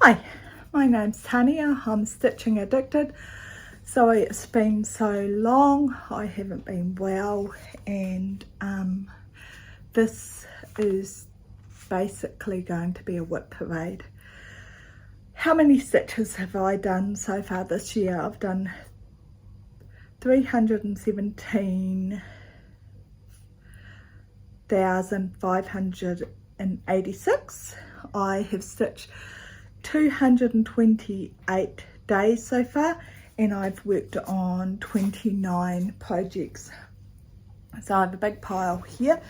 Hi, my name's Tania. I'm stitching addicted. Sorry it's been so long. I haven't been well, and this is basically going to be a WIP parade. How many stitches have I done so far this year? I've done 317,586. I have stitched 228 days so far, and I've worked on 29 projects. So I have a big pile here.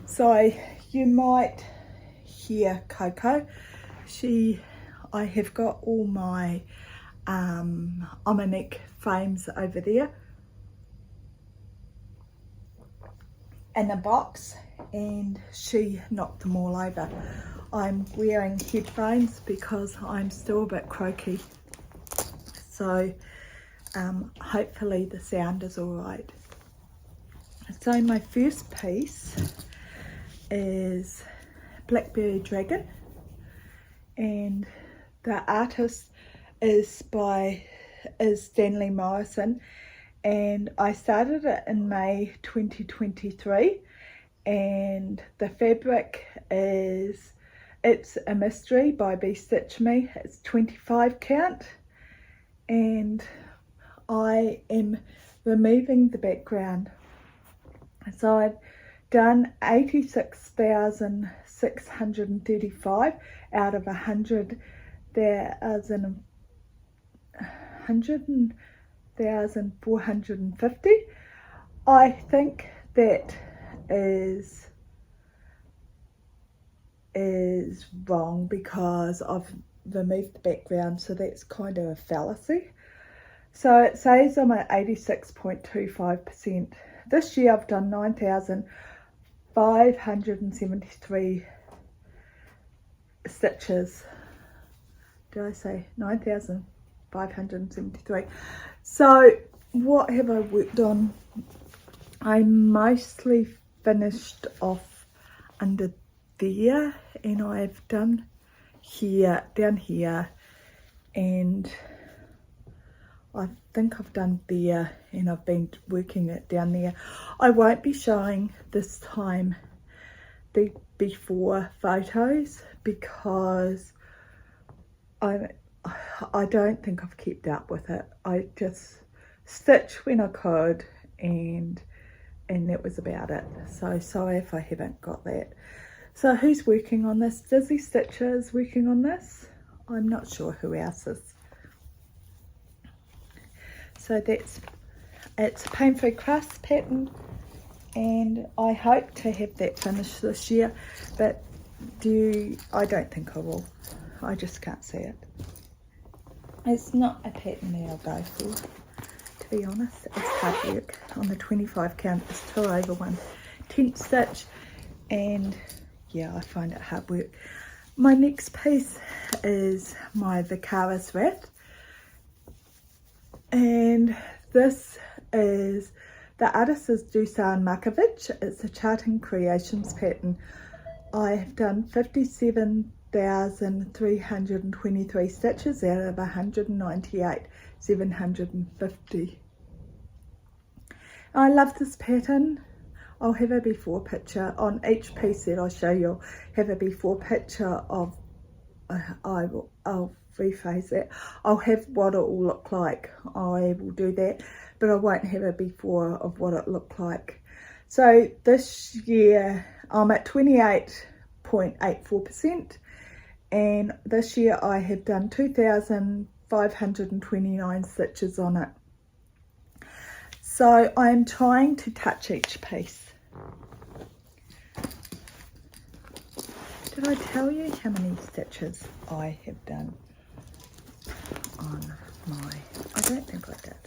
So you might hear Coco. I have got all my Omanic frames over there in a box, and she knocked them all over. I'm wearing headphones because I'm still a bit croaky, so hopefully the sound is all right. So my first piece is Blackberry Dragon, and the artist is Stanley Morrison, and I started it in May 2023, and the fabric is It's a Mystery by Be Stitch Me. It's 25 count, and I am removing the background. So I've done 86,635 out of 100,450. I think that is wrong because I've removed the background, so that's kind of a fallacy. So it says I'm at 86.25%. This year I've done 9,573 stitches. Did I say 9,573? So what have I worked on? I mostly finished off under there, and I've done here, down here, and I think I've done there, and I've been working it down there. I won't be showing this time the before photos because I don't think I've kept up with it. I just stitched when I could, and that was about it. So sorry if I haven't got that. So who's working on this? Dizzy Stitcher is working on this. I'm not sure who else is. So it's a pain-free crust pattern, and I hope to have that finished this year, but I don't think I will. I just can't see it. It's not a pattern that I'll go for, to be honest. It's hard work. On the 25 count, it's 2 over 1 10th stitch, and yeah, I find it hard work. My next piece is my Vicarious Wrath, and this is, the artist is Dusan Markovic. It's a Charting Creations pattern. I have done 57,323 stitches out of 198,750. I love this pattern. I'll have a before picture on each piece that I show you. I'll have a before picture of, I'll rephrase that. I'll have what it will look like. I will do that, but I won't have a before of what it looked like. So this year I'm at 28.84%, and this year I have done 2,529 stitches on it. So I'm trying to touch each piece. Did I tell you how many stitches I have done on my, I don't think I did.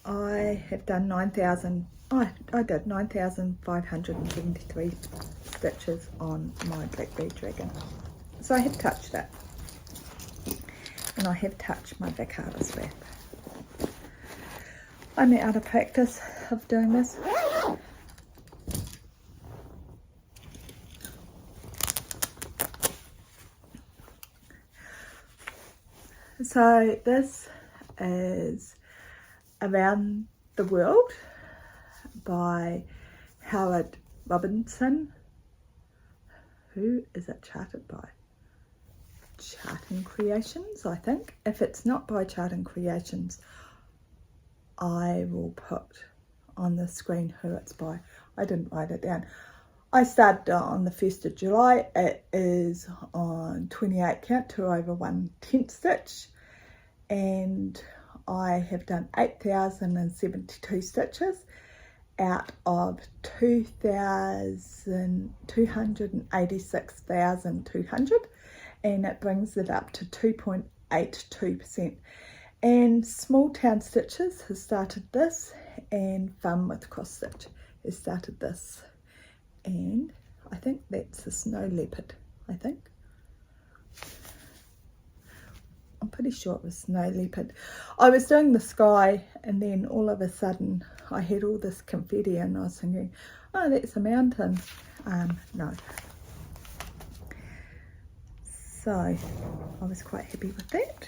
I have done 9,000, I did 9,573 stitches on my Blackberry Dragon. So I have touched it. And I have touched my Vicarious Wrath. I'm out of practice of doing this. So this is Around the World by Howard Robinson. Who is it charted by? Charting Creations, I think. If it's not by Charting Creations, I will put on the screen who it's by. I didn't write it down. I started on the 1st of July. It is on 28 count, 2 over 1/10 stitch, and I have done 8,072 stitches out of 286,200, and it brings it up to 2.82%. And Small Town Stitches has started this, and Fun with Cross Stitch has started this, and I think that's the Snow Leopard. I'm pretty sure it was Snow Leopard. I was doing the sky, and then all of a sudden I had all this confetti, and I was thinking, oh, that's a mountain. No. So I was quite happy with that.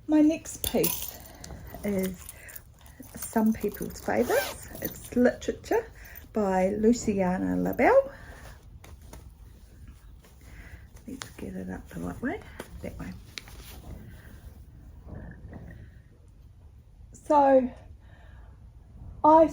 My next piece is some people's favourites. It's Literature by Luciana LaBelle. Let's get it up the right way, that way. So I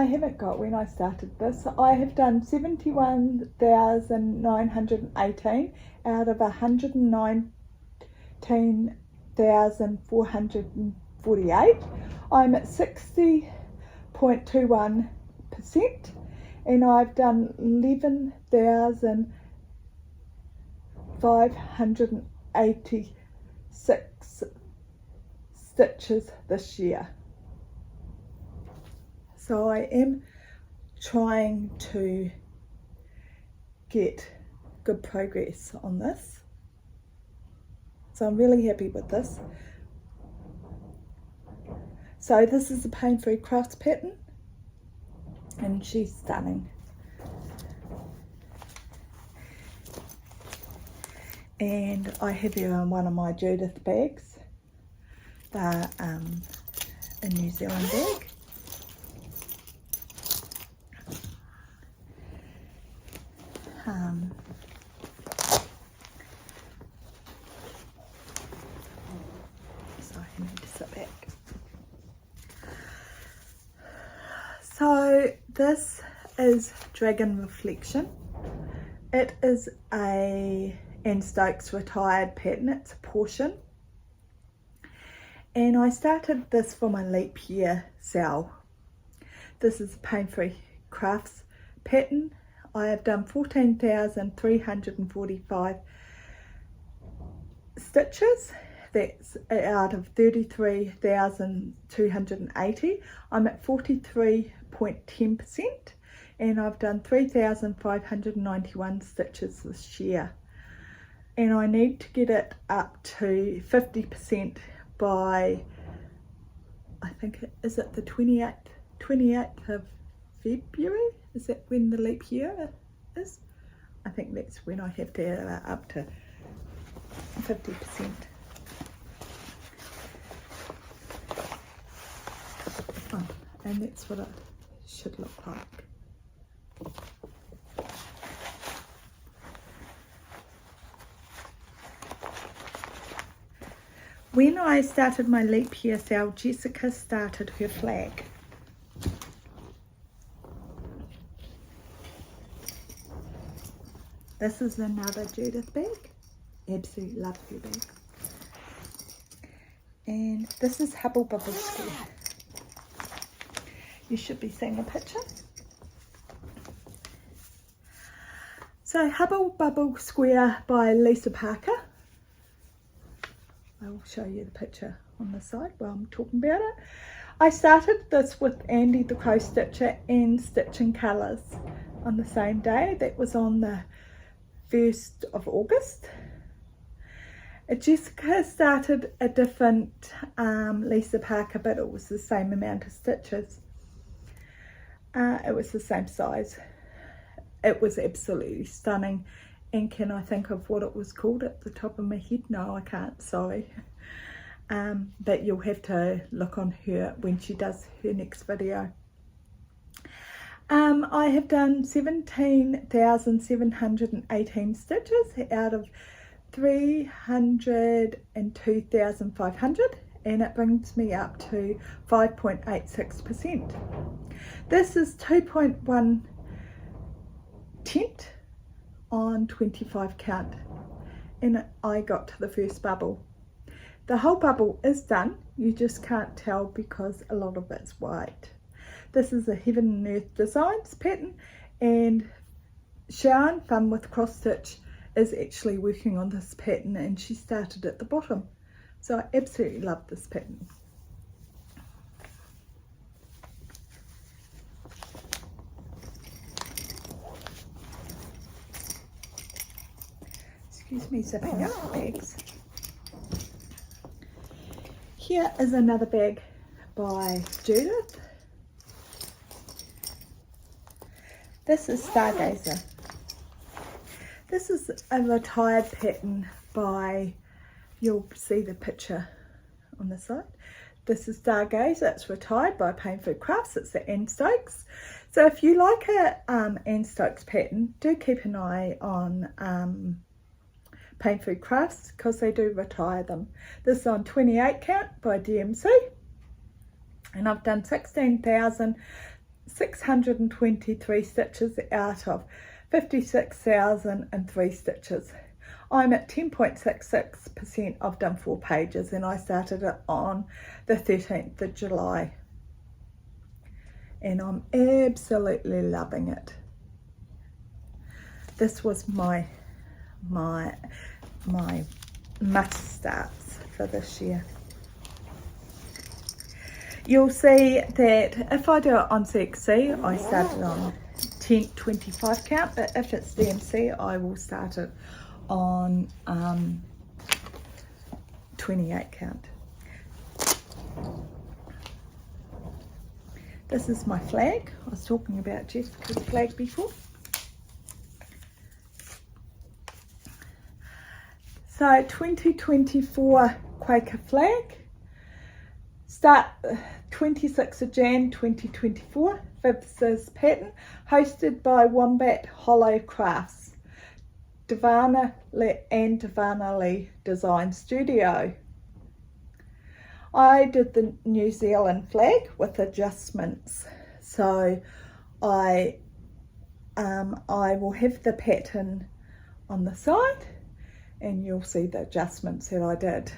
haven't got when I started this. I have done 71,918 out of 119,448. I'm at 60.21%, and I've done 11,586 stitches this year. So I am trying to get good progress on this. So I'm really happy with this. So this is a pain-free crafts pattern, and she's stunning. And I have her in one of my Judith bags, a New Zealand bag. So I need to sit back. So this is Dragon Reflection. It is a Anne Stokes retired pattern. It's a portion. And I started this for my leap year Sal. This is a pain-free crafts pattern. I have done 14,345 stitches. That's out of 33,280. I'm at 43.10%, and I've done 3,591 stitches this year. And I need to get it up to 50% by, I think, is it the 28th of February? Is that when the leap year is? I think that's when I have to get it up to 50%. Oh, and that's what it should look like. When I started my leap year Sal, Jessica started her flag. This is another Judith bag. Absolutely love her bag. And this is Hubble Bubble Square. You should be seeing a picture. So Hubble Bubble Square by Lisa Parker. I will show you the picture on the side while I'm talking about it. I started this with Andy the Crow Stitcher and Stitching Colours on the same day. That was on the 1st of August. Jessica started a different Lisa Parker, but it was the same amount of stitches. It was the same size. It was absolutely stunning, And can I think of what it was called at the top of my head? No, I can't, sorry. But you'll have to look on her when she does her next video. I have done 17,718 stitches out of 302,500, and it brings me up to 5.86%. This is 2.1 tent on 25 count, and I got to the first bubble. The whole bubble is done, you just can't tell because a lot of it's white. This is a Heaven and Earth Designs pattern, and Sharon, Fun with Cross Stitch, is actually working on this pattern, and she started at the bottom. So I absolutely love this pattern. Excuse me, zipping up the bags. Here is another bag by Judith. This is Stargazer. This is a retired pattern by, you'll see the picture on the side. This is Stargazer, it's retired by Pain Food Crafts, it's the Anne Stokes. So if you like a Anne Stokes pattern, do keep an eye on Pain Food Crafts because they do retire them. This is on 28 count by DMC, and I've done 16,623 stitches out of 56,003 stitches. I'm at 10.66%. I've done 4 pages, and I started it on the 13th of July, and I'm absolutely loving it. This was my must starts for this year. You'll see that if I do it on CXC, I started on 25 count, but if it's DMC, I will start it on 28 count. This is my flag. I was talking about Jessica's flag before. So 2024 Quaker Flag, start 26th of Jan 2024, Vibs's pattern, hosted by Wombat Hollow Crafts, Davana and Davana Lee Design Studio. I did the New Zealand flag with adjustments, so I will have the pattern on the side, and you'll see the adjustments that I did.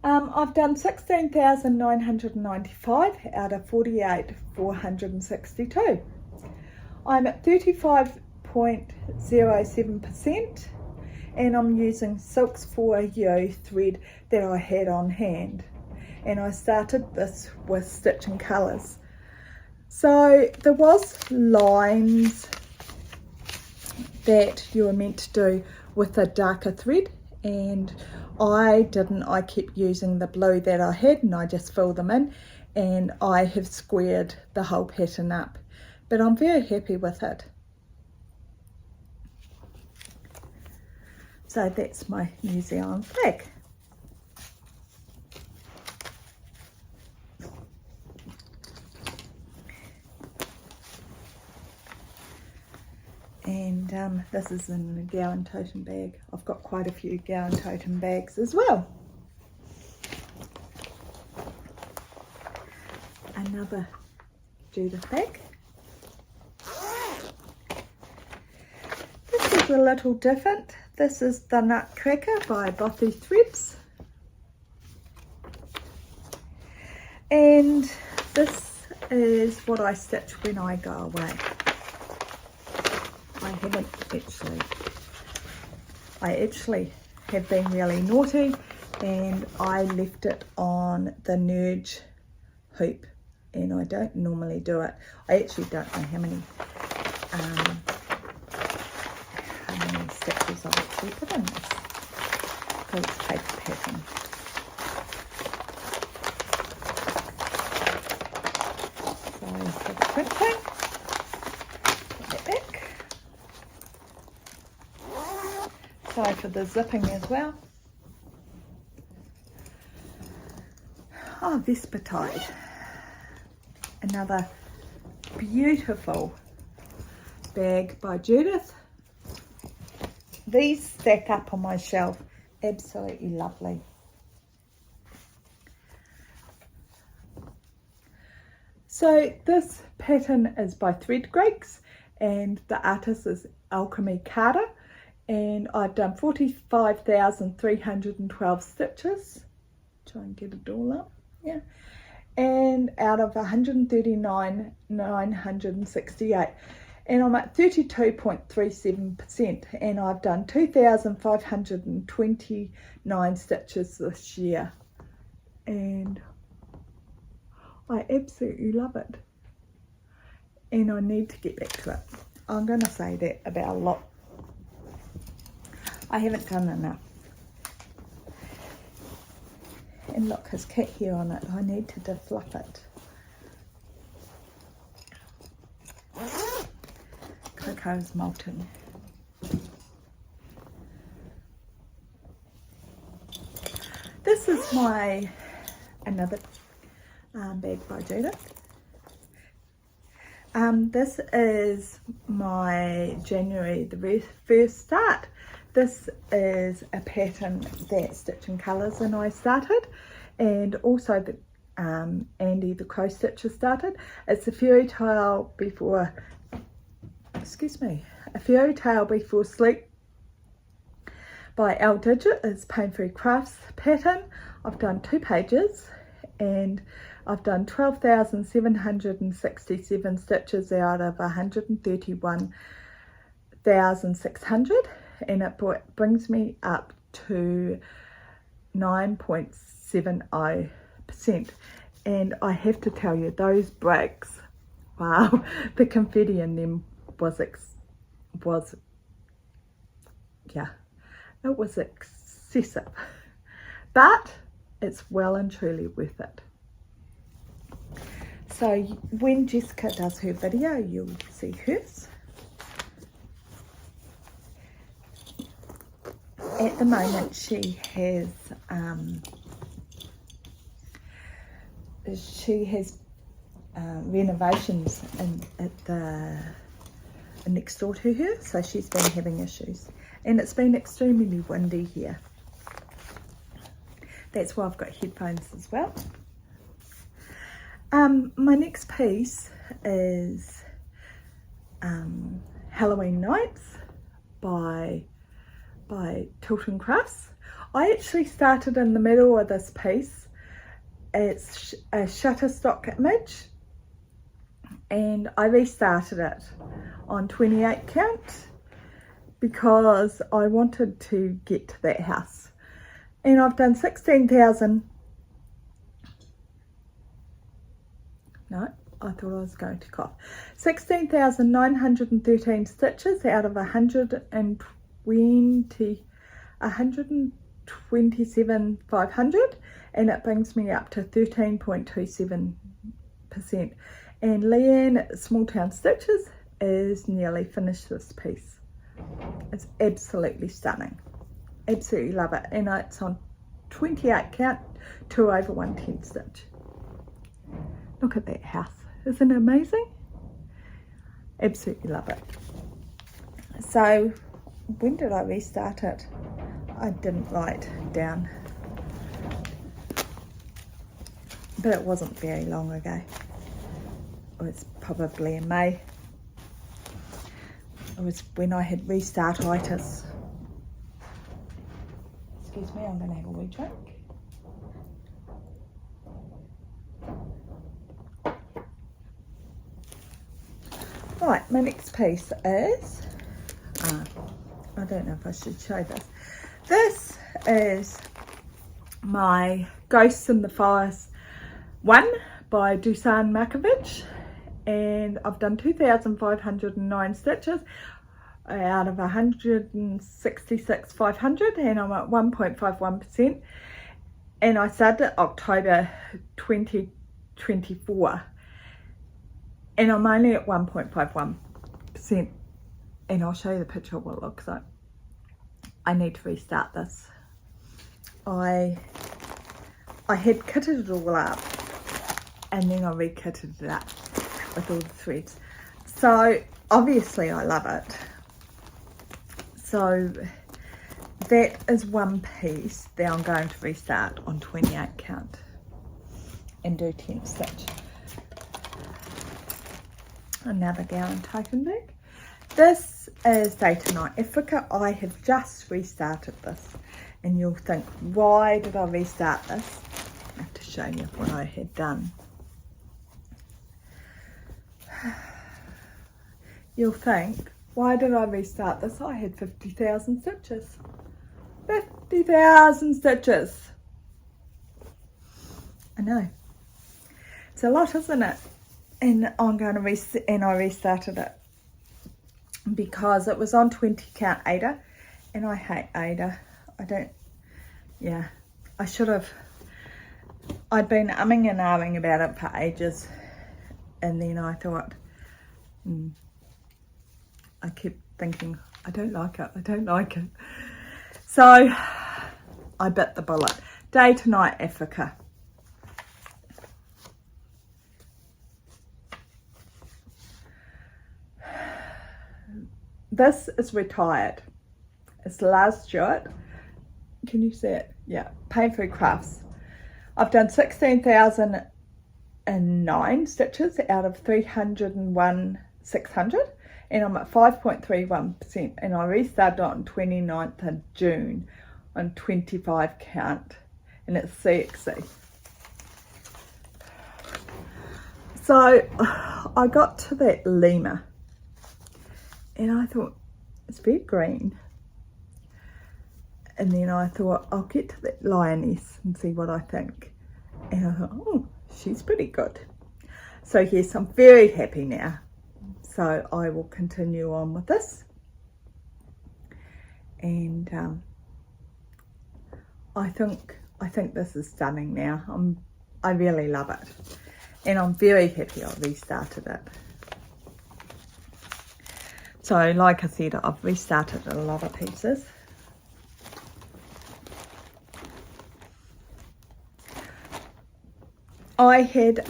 I've done 16,995 out of 48,462. I'm at 35.07%, and I'm using Silks 4U thread that I had on hand, and I started this with Stitching Colours. So there was lines that you were meant to do with a darker thread, and I didn't. I kept using the blue that I had, and I just filled them in, and I have squared the whole pattern up, but I'm very happy with it. So that's my New Zealand flag. And this is in a Gowan totem bag. I've got quite a few Gowan totem bags as well. Another Judith bag. This is a little different. This is the Nutcracker by Bothy Threads. And this is what I stitch when I go away. I actually have been really naughty, and I left it on the Nudge hoop, and I don't normally do it. I actually don't know how many stitches I've actually put in this, because it's paper pattern. So for the printing, put that back. for the zipping as well. Oh, Vespertide. Another beautiful bag by Judith. These stack up on my shelf. Absolutely lovely. So this pattern is by Thread Greeks and the artist is Alchemy Carter, and I've done 45,312 stitches. Try and get it all up. Yeah. And out of 139,968. And I'm at 32.37%, and I've done 2,529 stitches this year, and I absolutely love it, and I need to get back to it. I'm going to say that about a lot. I haven't done enough. And look, his cat hair on it. I need to defluff it. Cocoa's molten. This is my another bag by Judith. This is my January the first start. This is a pattern that Stitch and Colours and I started, and also the Andy the Crow Stitcher started. It's a fairy tale before, excuse me, a fairy tale before sleep by L Digit. It's Pain Free Crafts pattern. I've done 2 pages and I've done 12,767 stitches out of 131,600, and it brings me up to 9.70%. And I have to tell you, those bricks, wow, the confetti in them was yeah, it was excessive, but it's well and truly worth it. So when Jessica does her video, you'll see hers. At the moment she has renovations at the next door to her, so she's been having issues, and it's been extremely windy here. That's why I've got headphones as well. My next piece is Halloween Nights by Tilton Crafts. I actually started in the middle of this piece. It's a Shutterstock image, and I restarted it on 28 count because I wanted to get to that house, and I've done 16,000. No, I thought I was going to cough. 16,913 stitches out of 127,500, and it brings me up to 13.27%. And Leanne Small Town Stitches is nearly finished this piece. It's absolutely stunning. Absolutely love it. And it's on 28 count, 2 over 110 stitch. Look at that house. Isn't it amazing? Absolutely love it. So when did I restart it? I didn't write down, but it wasn't very long ago. It was probably in May. It was when I had restartitis. Excuse me, I'm going to have a wee drink. Right, my next piece is, I don't know if I should show this. This is my Ghosts in the Forest 1 by Dusan Markovic, and I've done 2,509 stitches out of 166,500, and I'm at 1.51%, and I started October 2024. And I'm only at 1.51%, and I'll show you the picture of what it looks like. I need to restart this. I had kitted it all up and then I re-kitted it up with all the threads. So obviously I love it. So that is one piece that I'm going to restart on 28 count and do 10 stitch. Another gallon token bag. This is Day to Night Africa. I have just restarted this and you'll think, why did I restart this? I have to show you what I had done. You'll think, why did I restart this? I had 50,000 stitches. 50,000 stitches. I know. It's a lot, isn't it? And I'm going to I restarted it because it was on 20 count Ada, and I hate Ada. I don't. Yeah, I should have. I'd been umming and ahhing about it for ages, and then I thought, I kept thinking, I don't like it. I don't like it. So I bit the bullet. Day to Night Africa. This is retired. It's Lars Stewart. Can you see it? Yeah. Painful Crafts. I've done 16,009 stitches out of 301,600, and I'm at 5.31%, and I restarted on 29th of June on 25 count, and it's CXC. So I got to that lemur and I thought, it's very green. And then I thought, I'll get to that lioness and see what I think. And I thought, oh, she's pretty good. So yes, I'm very happy now. So I will continue on with this. And I think this is stunning now. I really love it. And I'm very happy I restarted it. So like I said, I've restarted a lot of pieces. I had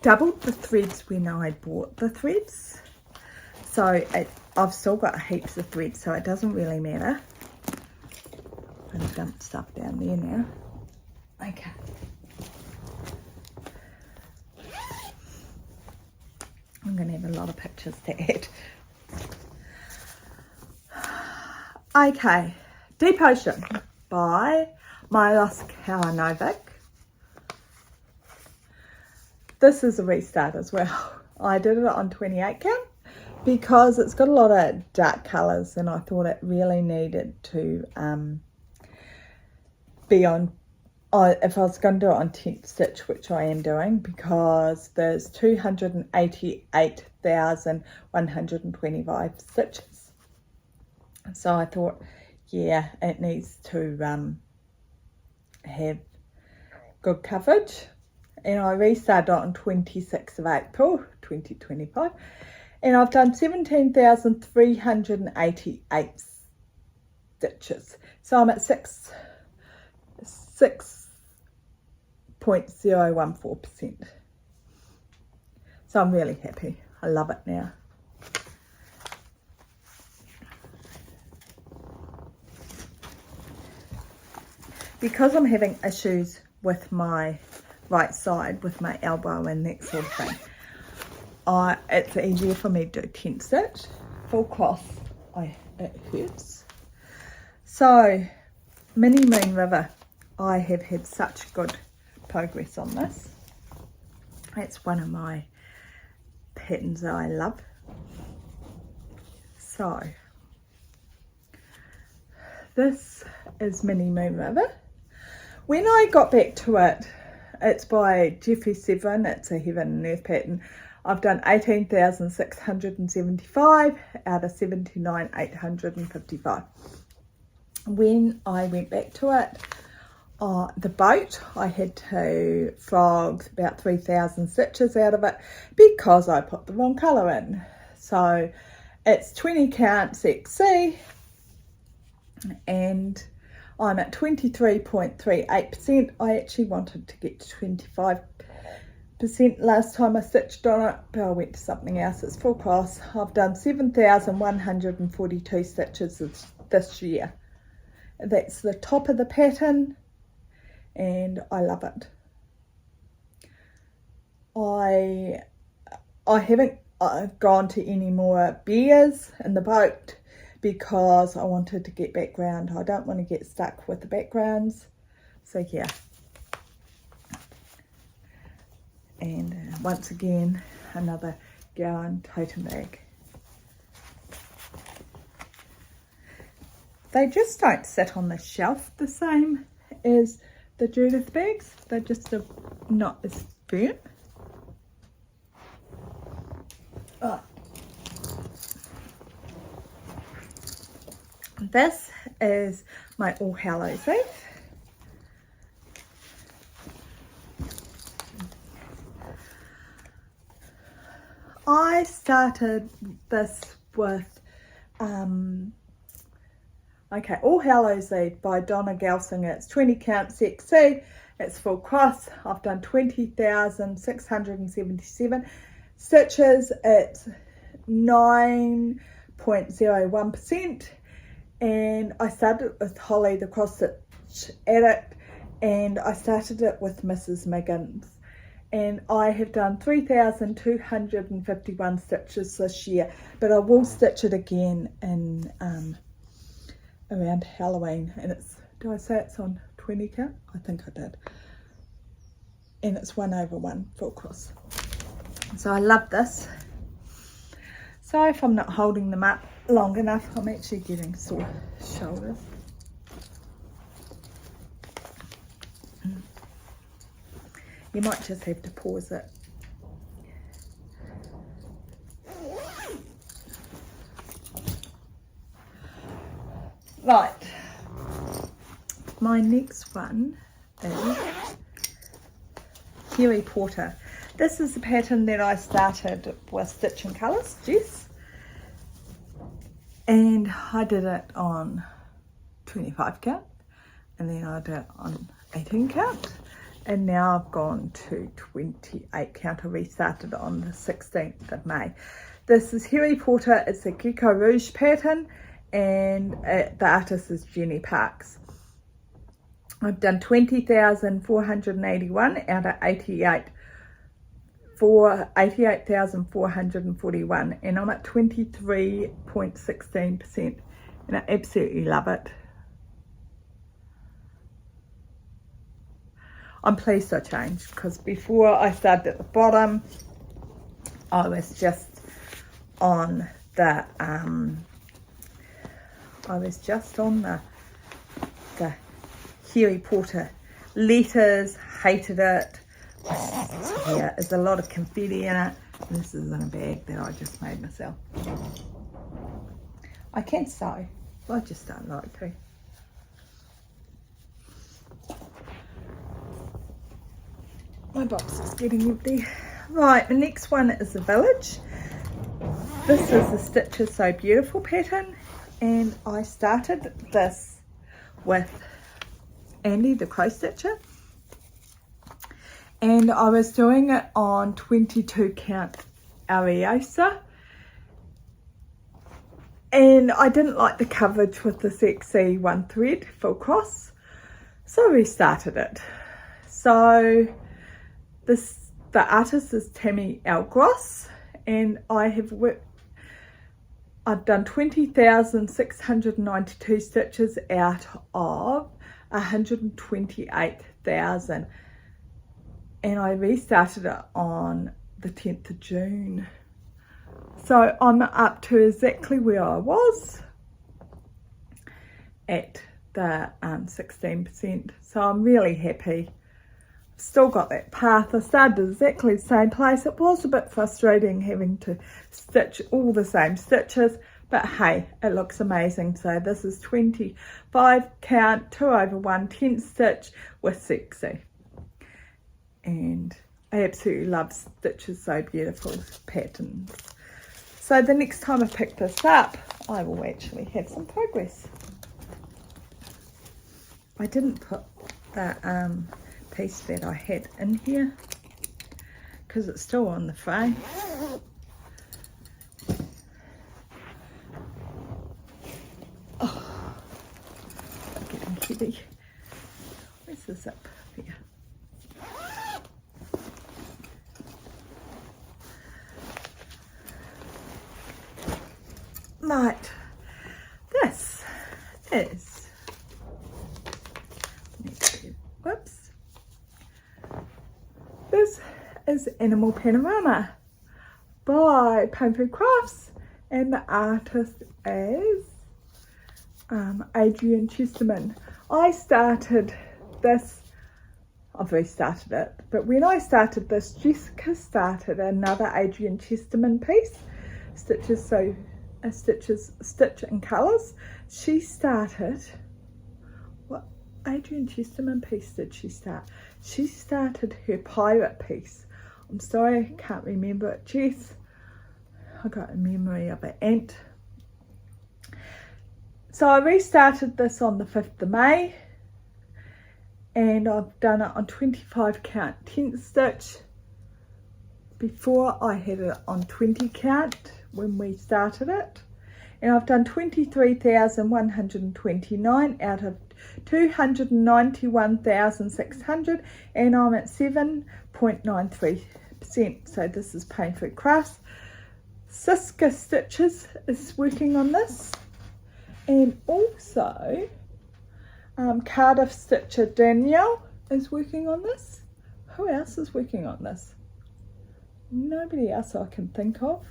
doubled the threads when I bought the threads. So I've still got heaps of threads, so it doesn't really matter. I'm going to dump stuff down there now. Okay. I'm going to have a lot of pictures to add. Okay. Deep Ocean by Milos Kalanovic. This is a restart as well. I did it on 28 count because it's got a lot of dark colours and I thought it really needed to be on, if I was going to do it on 10th stitch, which I am doing, because there's 288,125 stitches. So I thought, yeah, it needs to have good coverage. And I restarted on 26th of April 2025, and I've done 17,388 stitches. So I'm at 6.014%. So I'm really happy. I love it now. Because I'm having issues with my right side, with my elbow and that sort of thing, it's easier for me to do 10 stitch. Full cloth, it hurts. So, Mini Moon River, I have had such good progress on this. It's one of my patterns that I love. So, this is Mini Moon River. When I got back to it, it's by Jeffrey Severin. It's a Heaven and Earth pattern. I've done 18,675 out of 79,855. When I went back to it, the boat, I had to frog about 3,000 stitches out of it because I put the wrong colour in. So It's 20 count XC and I'm at 23.38%. I actually wanted to get to 25% last time I stitched on it, but I went to something else. It's full cross. I've done 7,142 stitches this year. That's the top of the pattern and I love it. I haven't gone to any more bears in the boat because I wanted to get background. I don't want to get stuck with the backgrounds. So yeah. And once again, another Gowan totem bag. They just don't sit on the shelf the same as the Judith bags. They're just not as burnt. Oh. This is my All Hallows Eve. I started this with All Hallows Eve by Donna Gelsinger. It's 20 count XC. It's full cross. I've done 20,677 stitches. It's 9.01%. And I started with Holly, the cross stitch addict, and I started it with Mrs. Miggins. And I have done 3,251 stitches this year, but I will stitch it again in around Halloween. And it's, do I say it's on 20 count? I think I did. And it's 1/1 full cross. So I love this. So if I'm not holding them up long enough, I'm actually getting sore shoulders. You might just have to pause it. Right. My next one is Harry Potter. This is the pattern that I started with Stitching Colours, Jess. And I did it on 25 count. And then I did it on 18 count. And now I've gone to 28 count. I restarted on the 16th of May. This is Harry Potter. It's a Gecko Rouge pattern. And the artist is Jenny Parks. I've done 20,481 out of 88,441. And I'm at 23.16%. And I absolutely love it. I'm pleased I changed because before I started at the bottom, I was just on the Harry Potter letters. Hated it. Yeah, there's a lot of confetti in it. This is in a bag that I just made myself. I can sew, but I just don't like to. My box is getting empty. Right, the next one is the Village. This is the Stitches So Beautiful pattern, and I started this with Andy, the crow stitcher, and I was doing it on 22 count Ariosa, and I didn't like the coverage with the sexy one thread full cross, so I restarted it. So the artist is Tammy Algross, and I've done 20,692 stitches out of 128,000, and I restarted it on the 10th of June. So I'm up to exactly where I was at the 16%. So I'm really happy. Still got that path. I started exactly the same place. It was a bit frustrating having to stitch all the same stitches, but hey, it looks amazing. So this is 25 count, 2/1, 10 stitch with sexy. And I absolutely love Stitches So Beautiful patterns. So the next time I pick this up, I will actually have some progress. I didn't put the piece that I had in here because it's still on the frame. Oh, I'm getting heavy. Where's the zip? There. Right, this is, whoops, this is Animal Panorama by Painful Crafts, and the artist is Adrian Chesterman. I started this, I've restarted it, but when I started this, Jessica started another Adrian Chesterman piece, Stitches So Stitch and Colours. She started, what Adrian Chesterman piece did she start? She started her pirate piece. I'm sorry, I can't remember it, Jess. I got a memory of an ant. So I restarted this on the 5th of May, and I've done it on 25 count 10th stitch. Before I had it on 20 count when we started it, and I've done 23,129 out of 291,600, and I'm at 7.93%. So this is Painful Crafts. Siska Stitches is working on this, and also Cardiff Stitcher Danielle is working on this. Who else is working on this? Nobody else I can think of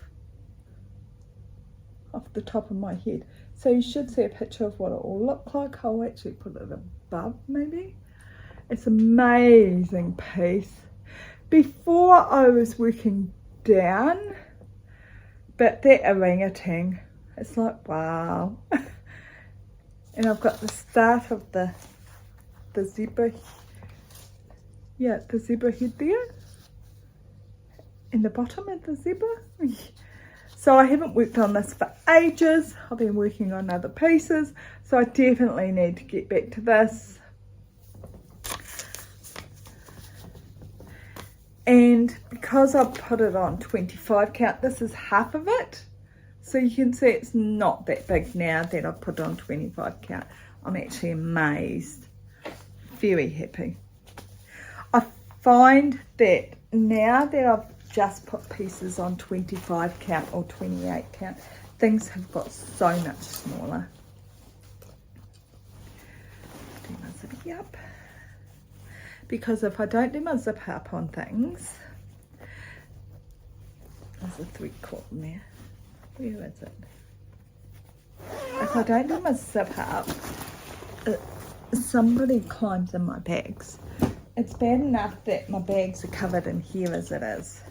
off the top of my head. So you should see a picture of what it will look like. I'll actually put it above maybe. It's an amazing piece. Before I was working down, but that orangutan, it's like wow. And I've got the start of the zebra, yeah, the zebra head there, in the bottom of the zebra. So I haven't worked on this for ages. I've been working on other pieces, so I definitely need to get back to this. And because I've put it on 25 count, this is half of it. So you can see it's not that big now that I've put on 25 count. I'm actually amazed. Very happy. I find that now that I've just put pieces on 25 count or 28 count, things have got so much smaller. Do my zippy up, because if I don't do my zip up on things, there's a thread caught in there. Where is it? If I don't do my zip up, somebody climbs in my bags. It's bad enough that my bags are covered in here as it is.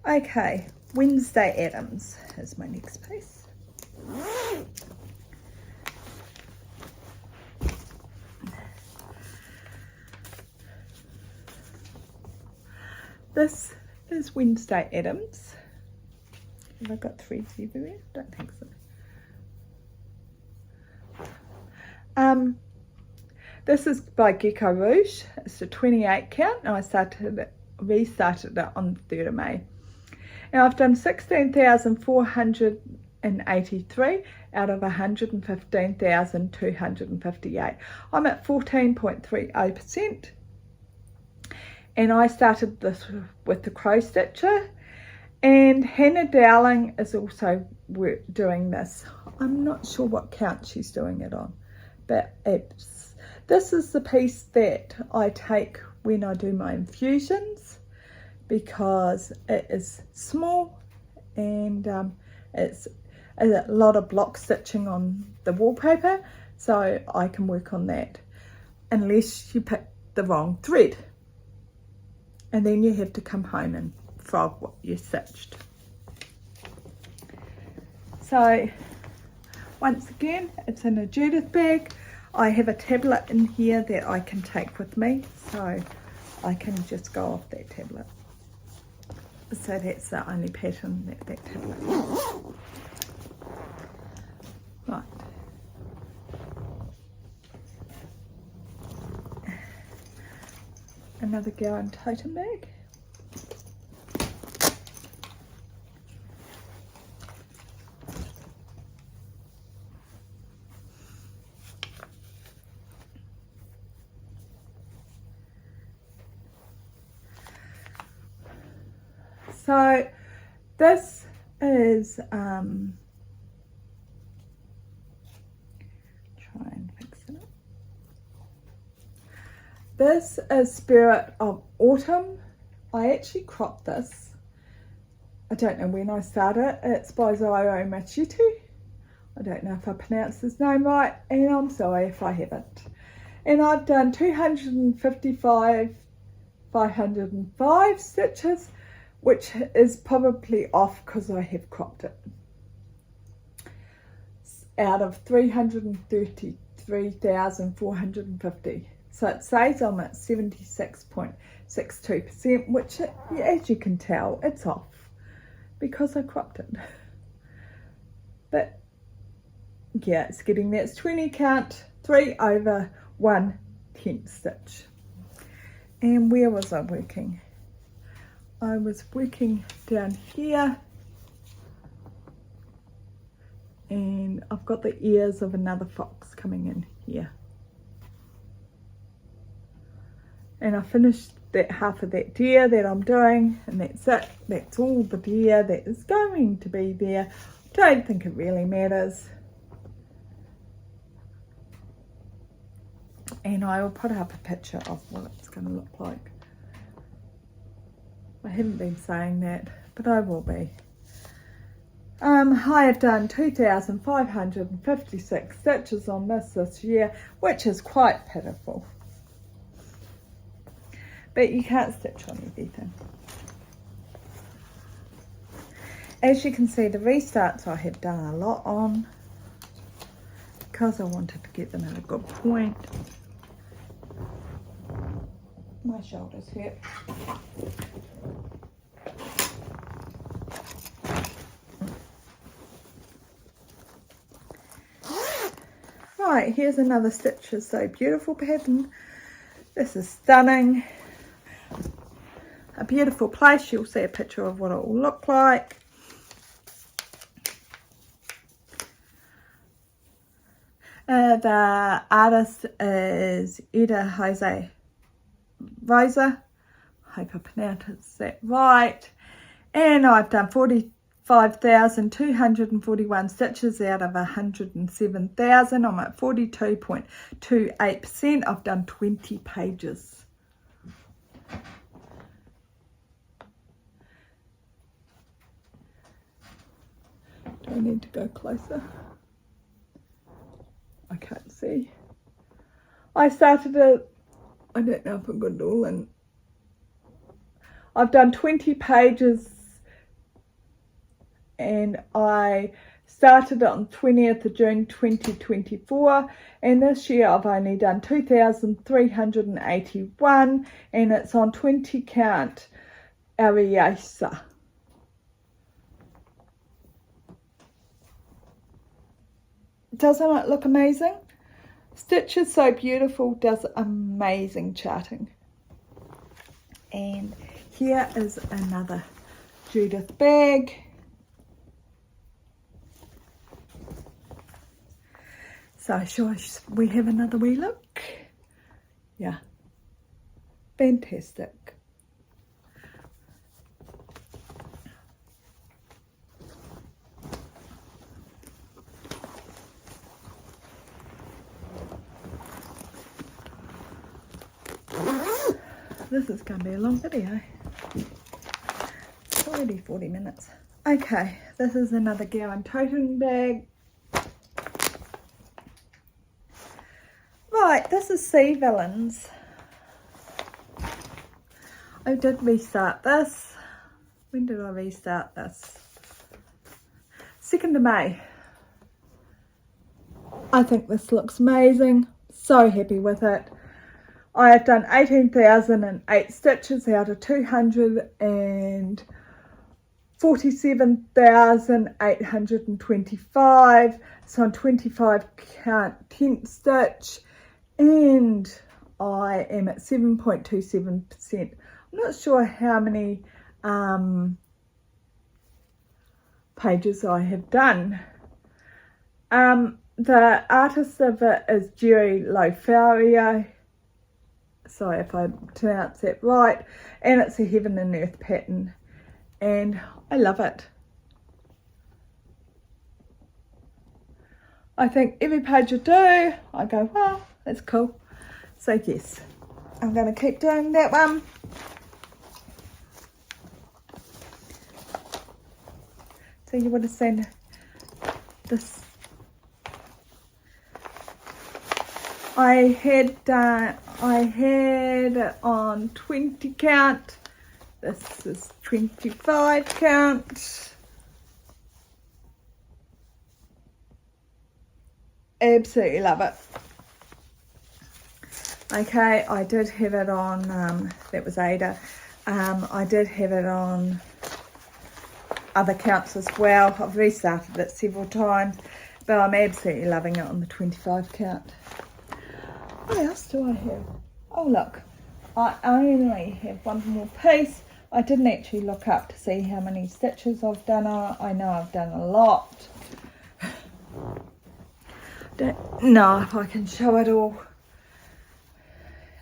Okay, Wednesday Addams is my next piece. This is Wednesday Addams. Have I got threads everywhere? Don't think so. This is by Gecko Rouge. It's a 28 count, and I restarted it on the 3rd of May. Now I've done 16,483 out of 115,258. I'm at 14.30%. And I started this with the Crow Stitcher. And Hannah Dowling is also doing this. I'm not sure what count she's doing it on, but this is the piece that I take when I do my infusions, because it is small and it's a lot of block stitching on the wallpaper, so I can work on that unless you pick the wrong thread, and then you have to come home and frog what you stitched. So once again, it's in a Judith bag. I have a tablet in here that I can take with me, so I can just go off that tablet. So that's the only pattern that tablet. Right. Another Gowan totem bag. So this is try and fix it up. This is Spirit of Autumn. I actually cropped this. I don't know when I started. It's by Zairo Machitu. I don't know if I pronounced his name right, and I'm sorry if I haven't. And I've done 505 stitches, which is probably off because I have cropped it. Out of 333,450. So it says I'm at 76.62%, which, as you can tell, it's off because I cropped it. But yeah, it's getting there. It's 20 count, 3 over 1/10 stitch. And where was I working? I was working down here, and I've got the ears of another fox coming in here. And I finished that half of that deer that I'm doing, and that's it. That's all the deer that is going to be there. Don't think it really matters. And I will put up a picture of what it's going to look like. I haven't been saying that, but I will be. I have done 2,556 stitches on this year, which is quite pitiful. But you can't stitch on everything. As you can see, the restarts I have done a lot on because I wanted to get them at a good point. My shoulders hurt. Right, here's another stitch. It's so beautiful pattern. This is stunning. A beautiful place. You'll see a picture of what it will look like. The artist is Ida Jose Rosa. I hope I pronounced that right. And I've done 45,241 stitches out of 107,000. I'm at 42.28%. I've done 20 pages. Do I need to go closer? I can't see. I started it, I don't know if I got it all in. I've done 20 pages and I started it on 20th of June 2024, and this year I've only done 2,381 and it's on 20 count Ariasa. Doesn't it look amazing? Stitch is so beautiful, does amazing charting. And here is another Judith bag. So sure, we have another wee look. Yeah, fantastic. This is going to be a long video. It's already 40 minutes. Okay, this is another Gowan totem bag. Right, this is Sea Villains. I did restart this. When did I restart this? 2nd of May. I think this looks amazing. So happy with it. I have done 18,008 stitches out of 200 and 47,825. So on 25 count 10th stitch, and I am at 7.27%. I'm not sure how many pages I have done. The artist of it is Jerry Lofario, so if I pronounce that right, and it's a heaven and earth pattern, and I love it. I think every page I do, I go, wow, that's cool. So yes, I'm going to keep doing that one. So you would have seen this. I had it on 20 count. This is 25 count. Absolutely love it. Okay, I did have it on, that was Ada. I did have it on other counts as well. I've restarted it several times, but I'm absolutely loving it on the 25 count. What else do I have? Oh look, I only have one more piece. I didn't actually look up to see how many stitches I've done on it. I know I've done a lot. Don't know if I can show it all.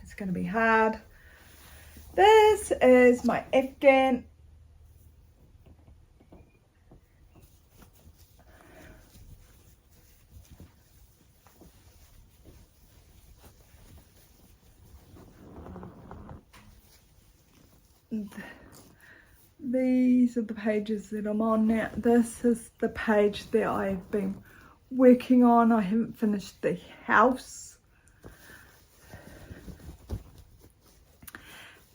It's going to be hard. This is my Afghan. These are the pages that I'm on now. This is the page that I've been working on. I haven't finished the house.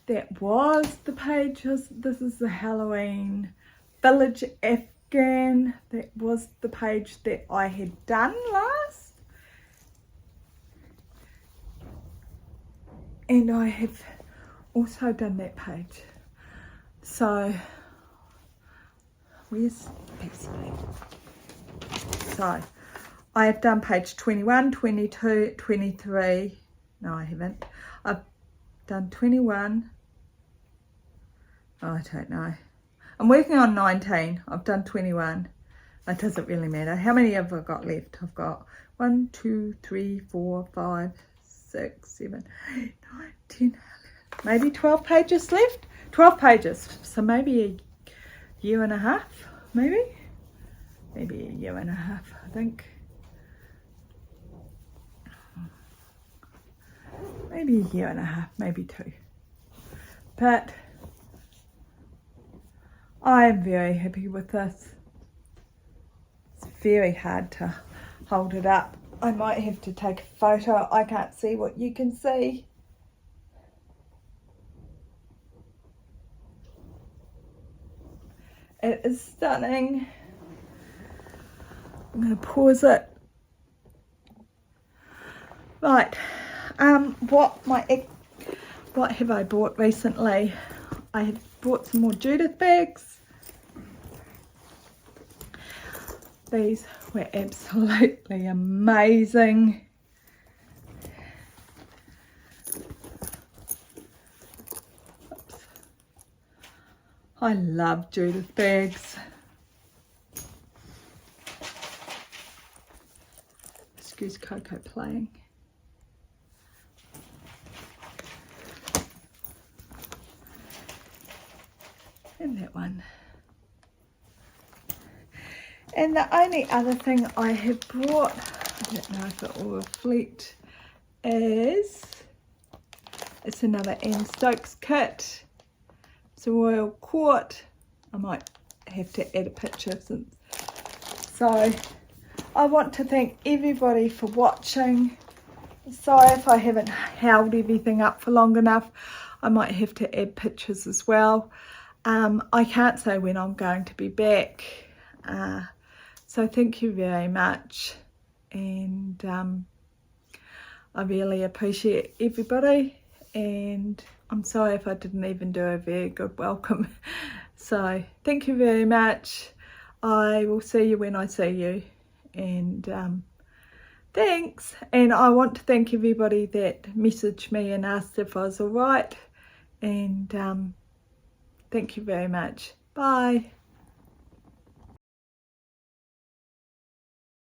That was the pages. This is the Halloween Village Afghan. That was the page that I had done last. And I have also done that page. So, where's Pepsi? So, I have done page 21, 22, 23. No, I haven't. I've done 21. Oh, I don't know. I'm working on 19. I've done 21. It doesn't really matter. How many have I got left? I've got 1, 2, 3, 4, 5, 6, 7, 8, 9, 10, 11, maybe 12 pages left. 12 pages. So maybe a year and a half, maybe a year and a half, I think. Maybe a year and a half, maybe 2. But I'm very happy with this. It's very hard to hold it up. I might have to take a photo. I can't see what you can see. It is stunning. I'm going to pause it. Right. What have I bought recently? I have bought some more Judith bags. These were absolutely amazing. Oops. I love Judith bags. Excuse Coco playing. And that one. And the only other thing I have brought, I don't know if it will reflect, is it's another Anne Stokes kit. It's a Royal Court. I might have to add a picture since. So I want to thank everybody for watching. Sorry if I haven't held everything up for long enough. I might have to add pictures as well. I can't say when I'm going to be back. So thank you very much. And I really appreciate everybody. And I'm sorry if I didn't even do a very good welcome. So So thank you very much. I will see you when I see you, and thanks. And I want to thank everybody that messaged me and asked if I was alright, and thank you very much. Bye.